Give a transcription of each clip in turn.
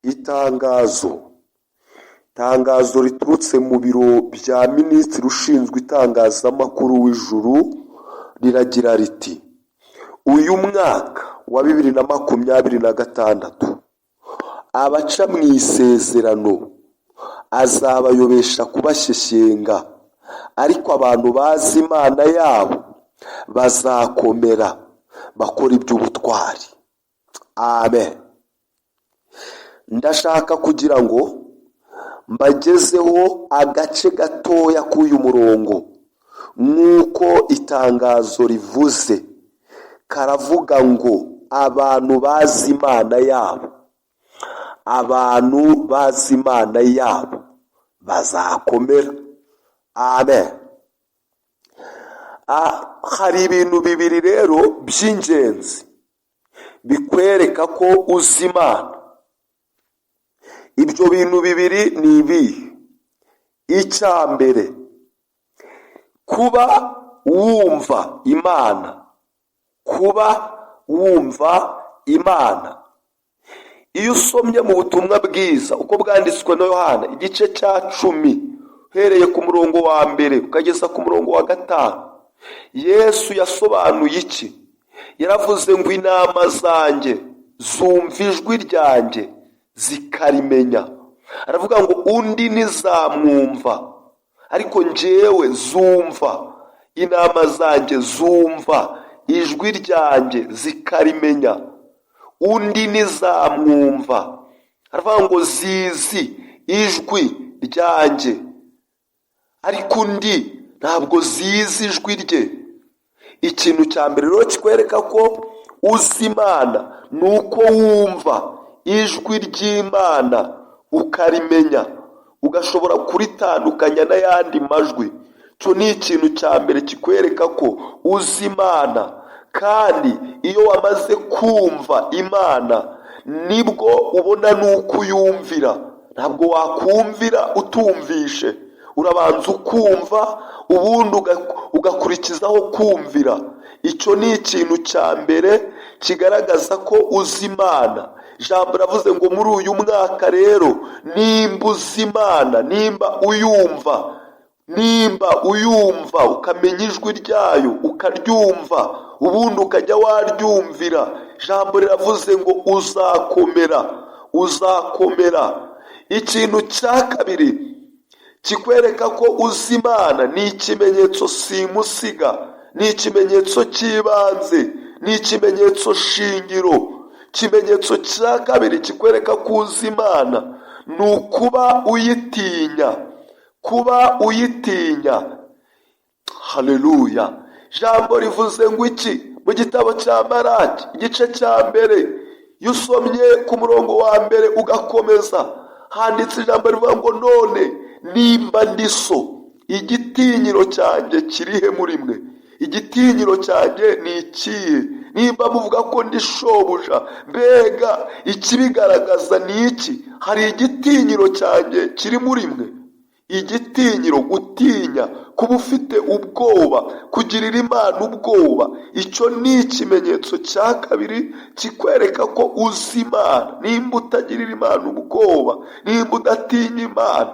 Itangazo riturutse mu biro bya Minisitiri ushinzwe itangazamakuru w'ijuru riragira riti: uyu mwaka wa 2026 abaca mu isezerano azabayobesha kubashyesenga, ariko abantu bazi Imana yabo bazakomera bakora iby'ubutwari. Amen. Ndashaka kugira ngo mbagezeho agace gatoya k'uyu murongo nk'uko itangazo rivuze. Karavuga ngo abantu bazi Imana yabo, abantu bazi Imana yabo bazakomera. Amen. Hari ibintu bibiri rero by'ingenzi bikwereka ko uzi Imana. Ibyo bintu bibiri ni ibihe? Icya mbere, kuba wumva Imana. Kuba wumva Imana. Iyo usomye mu butumwa bwiza uko bwanditswe na Yohana igice cya 10 uhereye ku murongo wa 1 ukageza ku murongo wa 5, Yesu yasobanuye iki? Yaravuze ngo intama zanjye zumva ijwi ryanjye zikarimenya. Aravuga ngo undi ntizamwumva, ariko njyewe zumva. Intama zanjye zumva ijwi ryanjye zikarimenya, undi ntizamwumva. Aravuga ngo zizi ijwi ryanjye, ariko undi ntabwo zizi ijwi rye. Ikintu cya mbere rero kikwereka ko uzi Imana ni uko wumva ijwi ry'Imana ukarimenya, ugashobora kuritandukanya n'ayandi majwi. Cyo ni ikintu cya mbere kikwereka ko uzi Imana. Kandi iyo wamaze kumva Imana nibwo ubona n'uko uyumvira. Ntabwo wakumvira utumvishe, urabanza ukumva ubundi ugakurikizaho kumvira. Icyo ni ikintu cya mbere kigaragaza ko uzi Imana. Ijambo ravuze ngo muri uyu mwaka rero nimba uzi Imana, nimba uyumva ukamenya ijwi ryayo ukaryumva, ubundi ukajya waryumvira, ijambo riravuze ngo uzakomera. Ikintu cya kabiri kikwereka ko uzi Imana ni ikimenyetso simusiga, ni ikimenyetso cy'ibanze, ni ikimenyetso shingiro. Ikimenyetso cya kabiri kikwereka ko uzi Imana ni ukuba uyitinya. Kuba uyitinya. Haleluya. Ijambo rivuze ngo iki mu gitabo cya Maraki igice cya 1, iyo usomye ku murongo wa 1 ugakomeza, handitse ijambo rivuga ngo none nimba ndi so, igitinyiro cyanjye kirihe muri mwe? Igitinyiro cyanjye ni ikihe? Nimba muvuga ko ndi shobuja, mbega ikibigaragaza ni iki? Hari igitinyiro cyanjye kiri muri mwe? Igitinyiro, gutinya, kuba ufite ubwoba, kugirira Imana ubwoba. Icyo ni ikimenyetso cya kabiri kikwereka ko uzi Imana. Nimba utagirira Imana ubwoba, nimba udatinya Imana,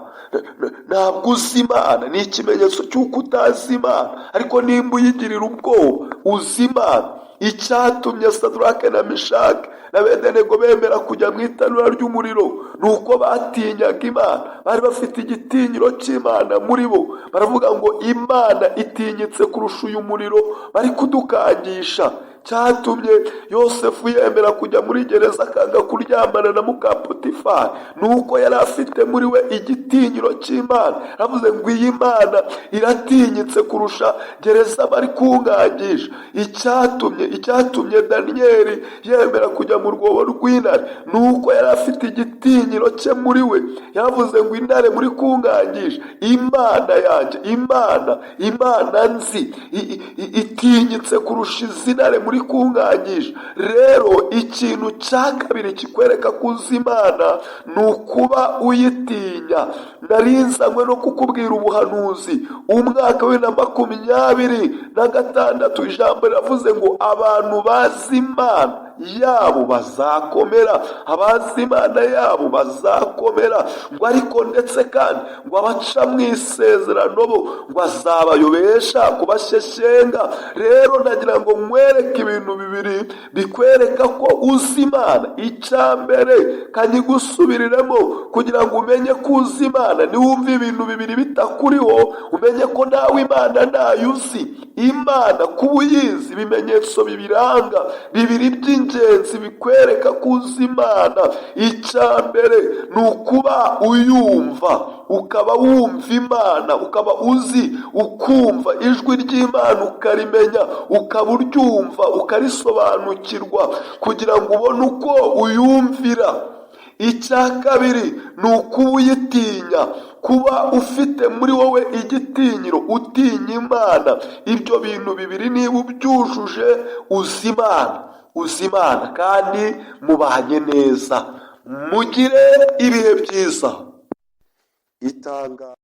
ntabwo uzi Imana. Ni ikimenyetso cy'uko utazi Imana. Ariko nimba uyigirira ubwoba, uzi Imana. Icyatumye Sadrake na Meshaki na Abedenego bemera kujya mu itanura ry'umuriro ni uko batinyaga Imana. Bari bafite igitinyiro cy'Imana muri bo. Baravuga ngo Imana itinyitse kurusha uyu muriro bari kudukangisha. Cyatumye Yosefu yemera kujya muri gereza akanga kuryamana na muka Potifari, nuko yari afite muri we igitinyiro cy'Imana. Aravuze ngo iyi Mana iratinyitse kurusha gereza bari kungangisha. Icyatumye Daniyeli yemera kujya mu rwobo rw'intare, nuko yari afite igitinyiro cye muri we. Yavuze ngo intare muri kungangisha, Imana yanjye, Imana nzi itinyitse kurusha izi ntare muri kungangisha. Rero ikintu cya kabiri kikwereka ko uzi Imana ni ukuba uyitinya. Narinzanywe no kukubwira ubuhanuzi. Umwaka wa 2026 ijambo riravuze ngo abantu bazi Imana yabo bazakomera, abazi Imana yabo bazakomera, ngo ariko ndetse kandi ngo abaca mu isezerano bo ngo azabayobesha kubasheshenga. Rero nagira ngo nkwereke ibintu bibiri bikwereka ko uzi Imana. Icya mbere kanyigusubiriremo kugira ngo umenye ko uzi Imana, niwumva ibintu bibiri bitakuriho umenye ko nawe Imana ntayo uzi. Imana kuba uyizi, ibimenyetso bibiranga bibiri by'ingenzi bikwereka ko uzi Imana. Icya mbere ni ukuba uyumva, ukaba wumva Imana, ukaba uzi ukumva ijwi ry'Imana ukarimenya, ukaba uryumva ukarisobanukirwa kugira ngo ubone uko uyumvira. Icya kabiri ni ukuba uyitinya, kuba ufite muri wowe igitinyiro, utinya Imana. Ibyo bintu bibiri niba ubyujuje uzi Imana, uzi Imana kandi mubanye neza. Mugire ibihe byiza. Itanga